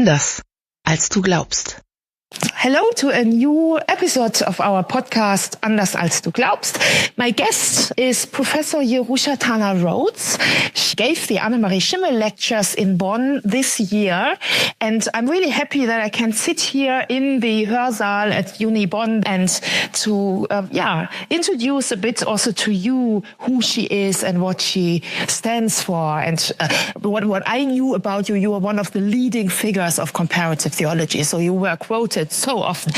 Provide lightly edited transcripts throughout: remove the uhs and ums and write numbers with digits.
Anders als du glaubst. Hello to a new episode of our podcast, Anders als du glaubst. My guest is Professor Yerusha Tanner Rhodes. She gave the Annemarie Schimmel lectures in Bonn this year. And I'm really happy that I can sit here in the Hörsaal at Uni Bonn and to, introduce a bit also to you who she is and what she stands for. And what I knew about you, you were one of the leading figures of comparative theology. So you were quoted so often.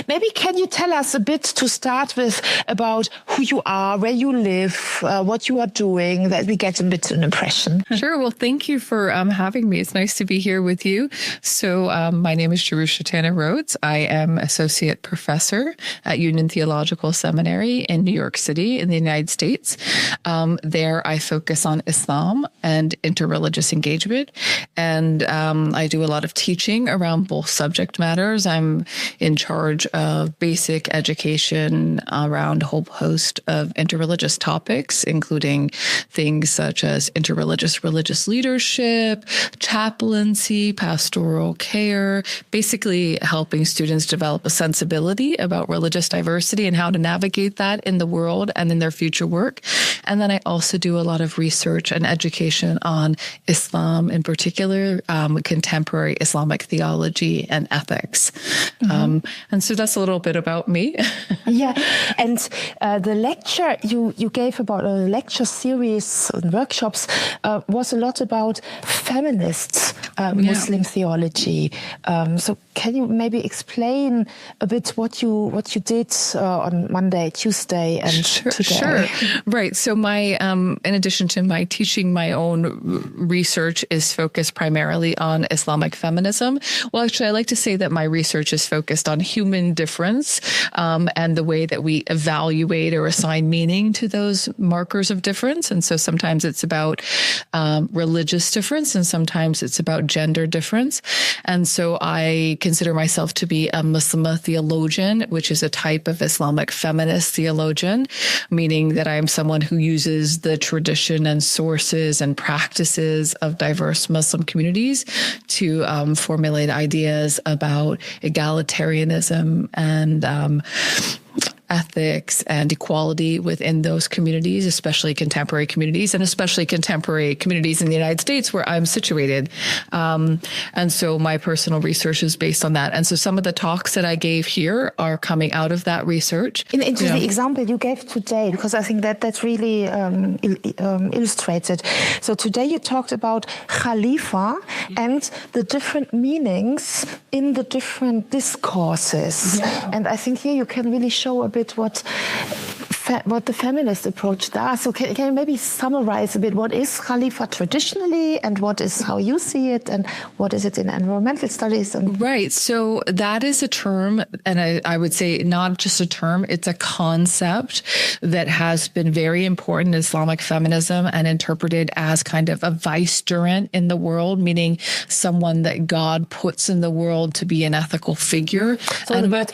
Maybe can you tell us a bit to start with about who you are, where you live, what you are doing, that we get a bit an impression? Sure. Well, thank you for having me. It's nice to be here with you. So my name is Jerusha Tanner Rhodes. I am associate professor at Union Theological Seminary in New York City in the United States. There I focus on Islam and interreligious engagement. And I do a lot of teaching around both subject matters. I'm in charge of basic education around a whole host of interreligious topics, including things such as interreligious religious leadership, chaplaincy, pastoral care, basically helping students develop a sensibility about religious diversity and how to navigate that in the world and in their future work. And then I also do a lot of research and education on Islam, in particular, contemporary Islamic theology and ethics. And so that's a little bit about me. Yeah. And the lecture you gave about a lecture series and workshops was a lot about feminists, Muslim theology. So can you maybe explain a bit what you did on Monday, Tuesday, and today? Sure. Right. So my, in addition to my teaching, my own research is focused primarily on Islamic feminism. Well, actually, I like to say that my research is focused on human difference and the way that we evaluate or assign meaning to those markers of difference. And so sometimes it's about religious difference and sometimes it's about gender difference. And so I consider myself to be a Muslima theologian, which is a type of Islamic feminist theologian, meaning that I am someone who uses the tradition and sources and practices of diverse Muslim communities to formulate ideas about egalitarianism and ethics and equality within those communities, especially contemporary communities, and especially contemporary communities in the United States where I'm situated. And so my personal research is based on that. And so some of the talks that I gave here are coming out of that research. Into the example you gave today, because I think that's really illustrated. So today you talked about Khalifa and the different meanings in the different discourses. Yeah. And I think here you can really show a bit what the feminist approach does. So can you maybe summarize a bit what is Khalifa traditionally and what is how you see it and what is it in environmental studies? Right. So that is a term, and I would say not just a term, it's a concept that has been very important in Islamic feminism and interpreted as kind of a vicegerent in the world, meaning someone that God puts in the world to be an ethical figure. So the word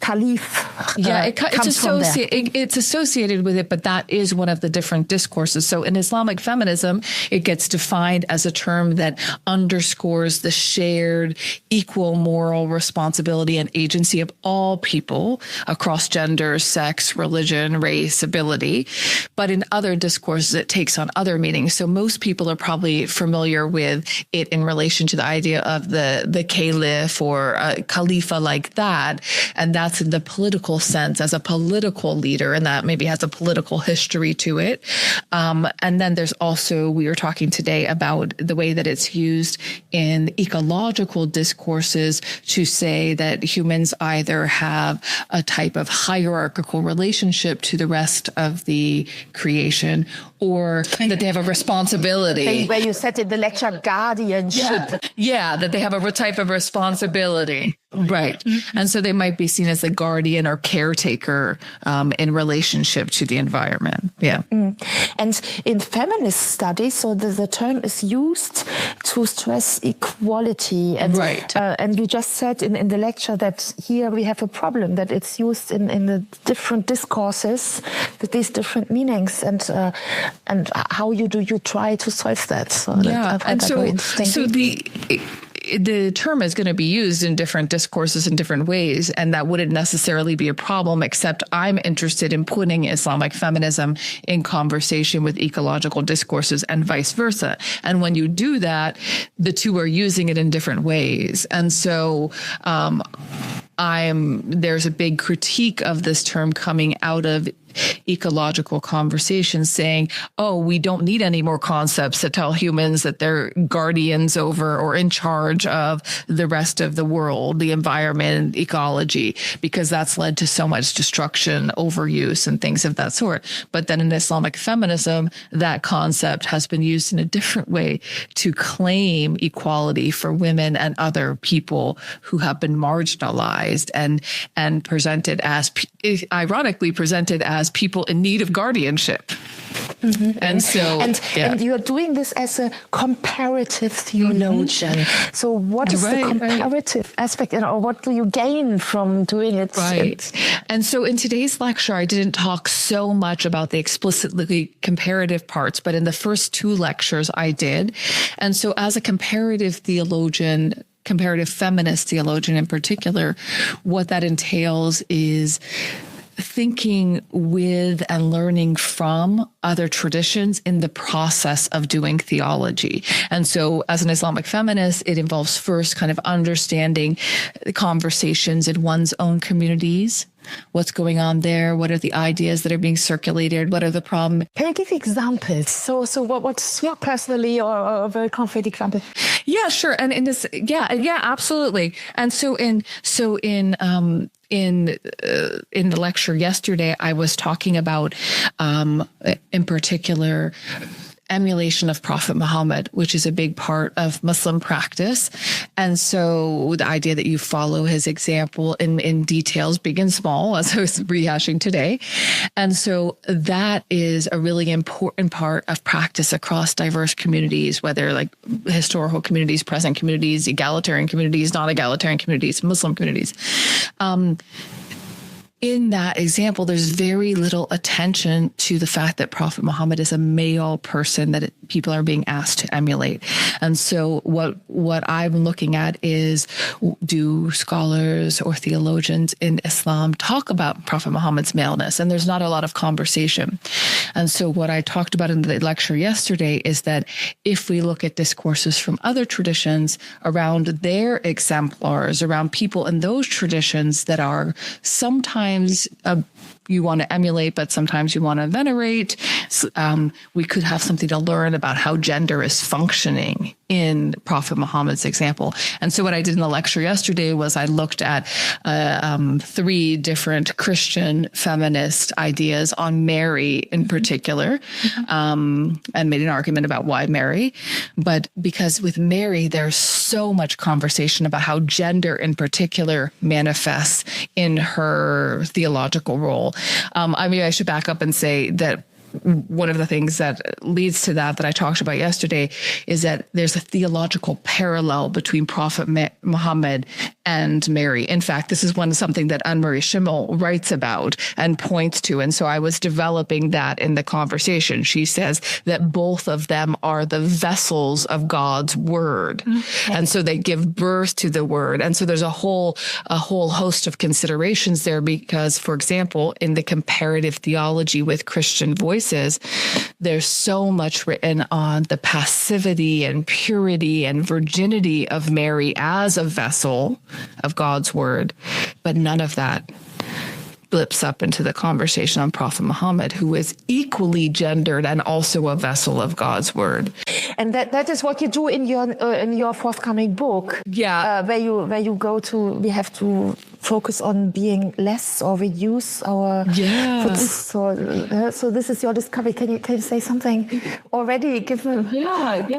Caliph. It's associated with it, but that is one of the different discourses. So in Islamic feminism, it gets defined as a term that underscores the shared equal moral responsibility and agency of all people across gender, sex, religion, race, ability. But in other discourses, it takes on other meanings. So most people are probably familiar with it in relation to the idea of the caliph or a Khalifa like that. And that's in the political sense as a political leader, and that maybe has a political history to it. And then there's also, we were talking today about the way that it's used in ecological discourses to say that humans either have a type of hierarchical relationship to the rest of the creation or that they have a responsibility. Where you said in the lecture, guardianship. Yeah, that they have a type of responsibility. Right. Mm-hmm. And so they might be seen as the guardian or caretaker in relationship to the environment. Yeah. Mm. And in feminist studies, so the term is used to stress equality. And, right. And you just said in the lecture that here we have a problem, that it's used in the different discourses with these different meanings. And how you try to solve that? So yeah. I find that very interesting. the term is going to be used in different discourses in different ways, and that wouldn't necessarily be a problem, except I'm interested in putting Islamic feminism in conversation with ecological discourses and vice versa. And when you do that, the two are using it in different ways. And so there's a big critique of this term coming out of ecological conversations saying, oh, we don't need any more concepts that tell humans that they're guardians over or in charge of the rest of the world, the environment, ecology, because that's led to so much destruction, overuse, and things of that sort. But then in Islamic feminism, that concept has been used in a different way to claim equality for women and other people who have been marginalized and presented as, ironically presented as people in need of guardianship. Mm-hmm. And so, and you're doing this as a comparative theologian. Mm-hmm. So what is the comparative aspect, or what do you gain from doing it? Right. And so in today's lecture, I didn't talk so much about the explicitly comparative parts, but in the first two lectures I did. And so as a comparative theologian, comparative feminist theologian in particular, what that entails is thinking with and learning from other traditions in the process of doing theology. And so as an Islamic feminist, it involves first kind of understanding the conversations in one's own communities. What's going on there? What are the ideas that are being circulated? What are the problems? Can you give examples? So what's your personally or a very concrete example? Yeah, sure. And in this, yeah, absolutely. And so in the lecture yesterday, I was talking about, in particular, emulation of Prophet Muhammad, which is a big part of Muslim practice. And so the idea that you follow his example in details, big and small, as I was rehashing today. And so that is a really important part of practice across diverse communities, whether like historical communities, present communities, egalitarian communities, non-egalitarian communities, Muslim communities. In that example, there's very little attention to the fact that Prophet Muhammad is a male person that people are being asked to emulate. And so what I'm looking at is, do scholars or theologians in Islam talk about Prophet Muhammad's maleness? And there's not a lot of conversation. And so what I talked about in the lecture yesterday is that if we look at discourses from other traditions around their exemplars, around people in those traditions that are sometimes you want to emulate, but sometimes you want to venerate. We could have something to learn about how gender is functioning in Prophet Muhammad's example. And so what I did in the lecture yesterday was I looked at 3 different Christian feminist ideas on Mary in particular, and made an argument about why Mary. But because with Mary, there's so much conversation about how gender in particular manifests in her theological role. I should back up and say that one of the things that leads to that I talked about yesterday is that there's a theological parallel between Prophet Muhammad and Mary. In fact, this is something that Anne-Marie Schimmel writes about and points to. And so I was developing that in the conversation. She says that both of them are the vessels of God's word. Okay. And so they give birth to the word. And so there's a whole host of considerations there because, for example, in the comparative theology with Christian voices, there's so much written on the passivity and purity and virginity of Mary as a vessel of God's word, but none of that blips up into the conversation on Prophet Muhammad, who is equally gendered and also a vessel of God's word. And that is what you do in your forthcoming book. Yeah, where you go to, we have to focus on being less or reduce our. Yeah. So this is your discovery. Can you say something already? Give a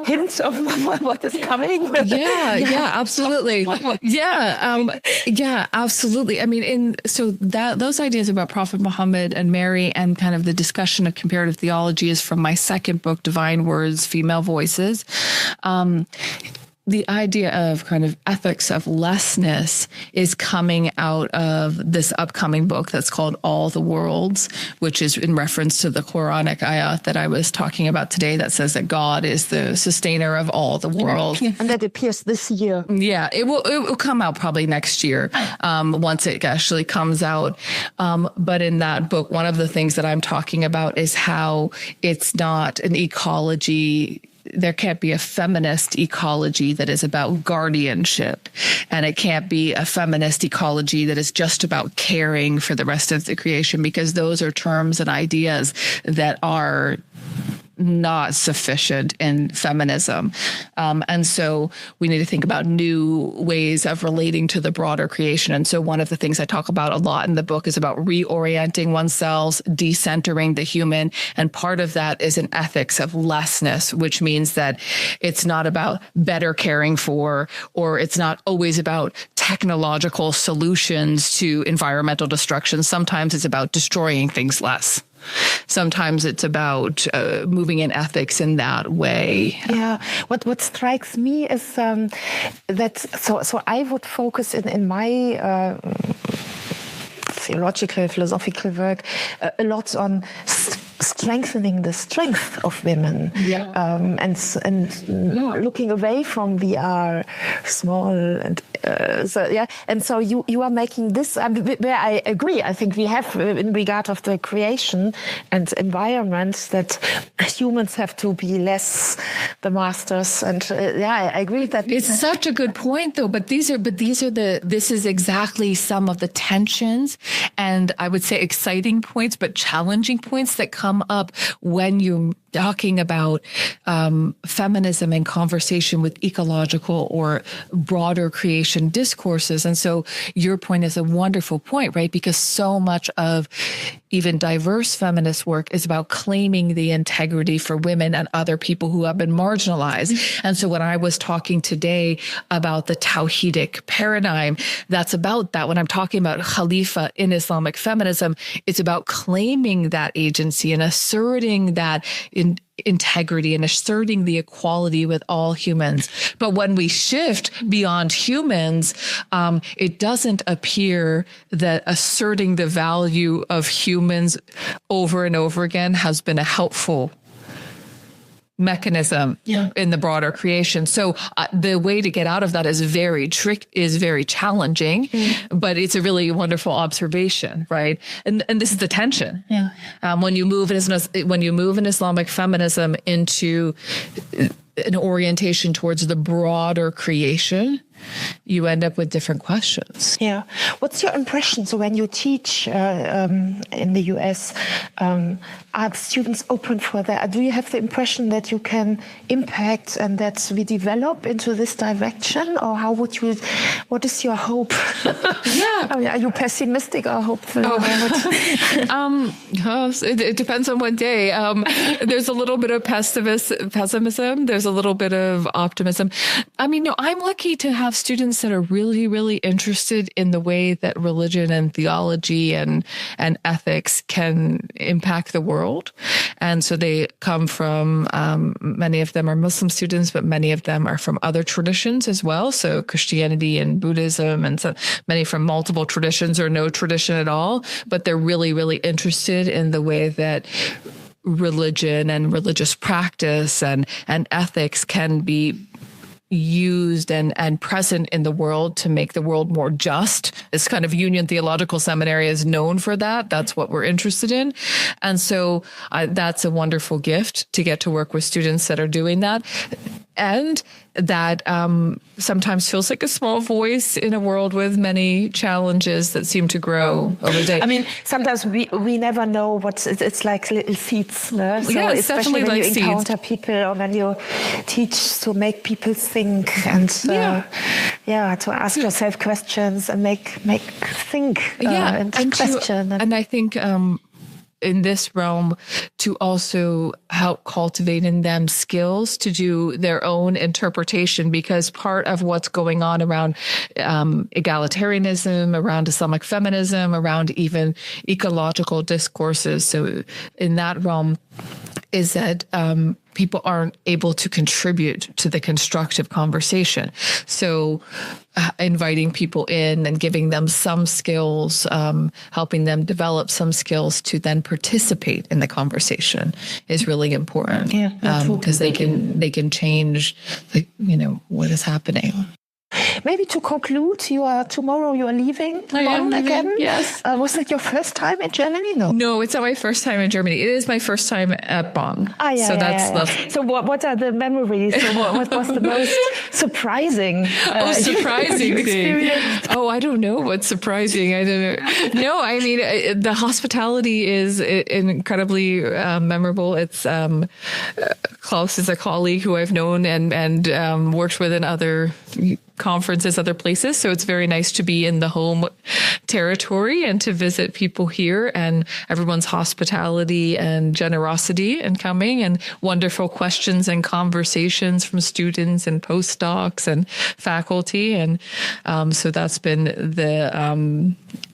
hint of what is coming. Yeah, absolutely. Yeah, absolutely. I mean, those ideas about Prophet Muhammad and Mary and kind of the discussion of comparative theology is from my second book, Divine Words, Female Voices. the idea of kind of ethics of lessness is coming out of this upcoming book that's called All the Worlds, which is in reference to the Quranic ayat that I was talking about today that says that God is the sustainer of all the world. And that appears this year. Yeah, it will come out probably next year once it actually comes out. But in that book, one of the things that I'm talking about is how it's not an ecology. There can't be a feminist ecology that is about guardianship, and it can't be a feminist ecology that is just about caring for the rest of the creation, because those are terms and ideas that are not sufficient in feminism. And so we need to think about new ways of relating to the broader creation. And so one of the things I talk about a lot in the book is about reorienting oneself, decentering the human. And part of that is an ethics of lessness, which means that it's not about better caring for, or it's not always about technological solutions to environmental destruction. Sometimes it's about destroying things less. Sometimes it's about moving in ethics in that way. Yeah. What strikes me is that so I would focus in my theological, philosophical work a lot on strengthening the strength of women, and looking away from we are small, and so you are making this where I agree. I think we have in regard of the creation and environment that humans have to be less the masters, and I agree that it's such a good point though. But this is exactly some of the tensions and I would say exciting points, but challenging points that come up when you're talking about feminism in conversation with ecological or broader creation discourses. And so your point is a wonderful point, right? Because so much of even diverse feminist work is about claiming the integrity for women and other people who have been marginalized. Mm-hmm. And so when I was talking today about the Tawhidic paradigm, that's about that. When I'm talking about Khalifa in Islamic feminism, it's about claiming that agency and asserting that integrity and asserting the equality with all humans. But when we shift beyond humans, it doesn't appear that asserting the value of humans over and over again has been a helpful mechanism in the broader creation. So the way to get out of that is very challenging, but it's a really wonderful observation, right? And this is the tension. Yeah. When you move in Islamic feminism into an orientation towards the broader creation, you end up with different questions. Yeah. What's your impression? So when you teach in the US, are students open for that? Do you have the impression that you can impact and that we develop into this direction? Or what is your hope? Yeah. I mean, are you pessimistic or hopeful? It depends on what day. There's a little bit of pessimism. There's a little bit of optimism. I mean, no, I'm lucky to have students that are really, really interested in the way that religion and theology and ethics can impact the world. And so they come from, many of them are Muslim students, but many of them are from other traditions as well. So Christianity and Buddhism, and so many from multiple traditions or no tradition at all. But they're really, really interested in the way that religion and religious practice and ethics can be used and present in the world to make the world more just. This kind of Union Theological Seminary is known for that. That's what we're interested in. And so that's a wonderful gift to get to work with students that are doing that. And that sometimes feels like a small voice in a world with many challenges that seem to grow over the day. I mean, sometimes we never know it's like little seeds. No? So yeah, it's especially when like you encounter people or when you teach to make people think and to ask yourself questions and make think and question. And I think in this realm to also help cultivate in them skills to do their own interpretation, because part of what's going on around egalitarianism, around Islamic feminism, around even ecological discourses, so in that realm, is that people aren't able to contribute to the constructive conversation. So inviting people in and giving them some skills, helping them develop some skills to then participate in the conversation is really important. Because they can change, what is happening. Maybe to conclude, tomorrow you are leaving Bonn again? Yes. Was it your first time in Germany? No, it's not my first time in Germany. It is my first time at Bonn. So what are the memories? So what was the most surprising? Surprising thing. Oh, I don't know what's surprising. I don't know. No, I mean, the hospitality is incredibly memorable. It's Klaus is a colleague who I've known and worked with in other conferences, other places. So it's very nice to be in the home territory and to visit people here, and everyone's hospitality and generosity and coming, and wonderful questions and conversations from students and postdocs and faculty. And so that's been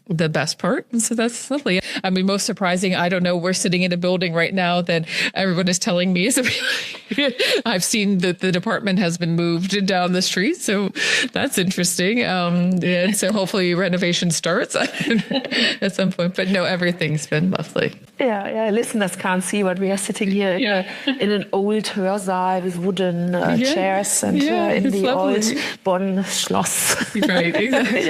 the best part. And so that's lovely. I mean, most surprising, I don't know, we're sitting in a building right now that everyone is telling me is I've seen that the department has been moved down the street. So that's interesting. And so hopefully renovation starts at some point. But no, everything's been lovely. Yeah, listeners can't see, but we are sitting here in an old Hörsaal with wooden chairs and in the lovely. old Bonn Schloss. Right, exactly.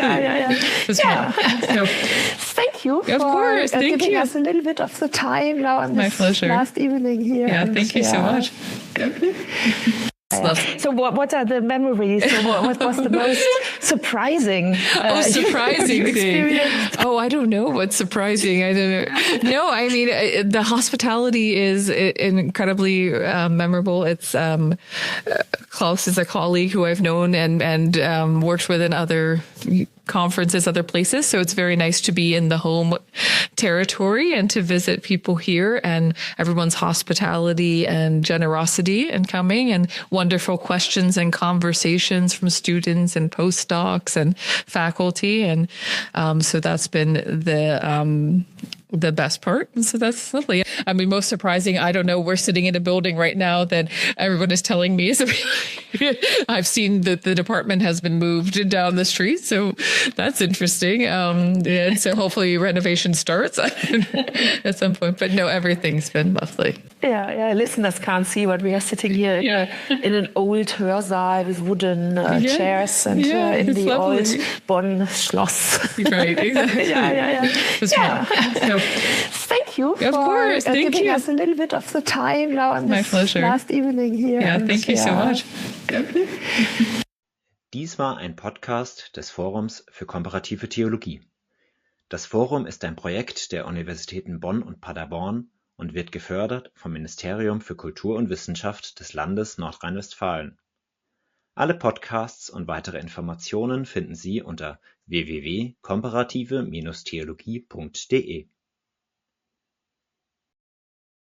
So, thank you for giving us a little bit of the time now on this last evening here. Yeah, thank you so much. So what are the memories? So what was the most surprising? Surprising thing. Oh, I don't know what's surprising. I don't know. No, I mean, the hospitality is incredibly memorable. It's Klaus is a colleague who I've known and worked with in other conferences, other places. So it's very nice to be in the home territory and to visit people here, and everyone's hospitality and generosity and coming, and wonderful questions and conversations from students and postdocs and faculty. And so that's been the best part. And so that's lovely. I mean, most surprising, I don't know, we're sitting in a building right now that everyone is telling me is I've seen that the department has been moved down the street. So that's interesting. And so hopefully renovation starts at some point. But no, everything's been lovely. Yeah, listeners can't see, but we are sitting here in an old Hörsaal with wooden chairs and in the lovely. Old Bonn Schloss. Right, exactly. So, thank you for giving us a little bit of the time now on this last evening here. Yeah, thank you so much. Dies war ein Podcast des Forums für komparative Theologie. Das Forum ist ein Projekt der Universitäten Bonn und Paderborn und wird gefördert vom Ministerium für Kultur und Wissenschaft des Landes Nordrhein-Westfalen. Alle Podcasts und weitere Informationen finden Sie unter www.komparative-theologie.de.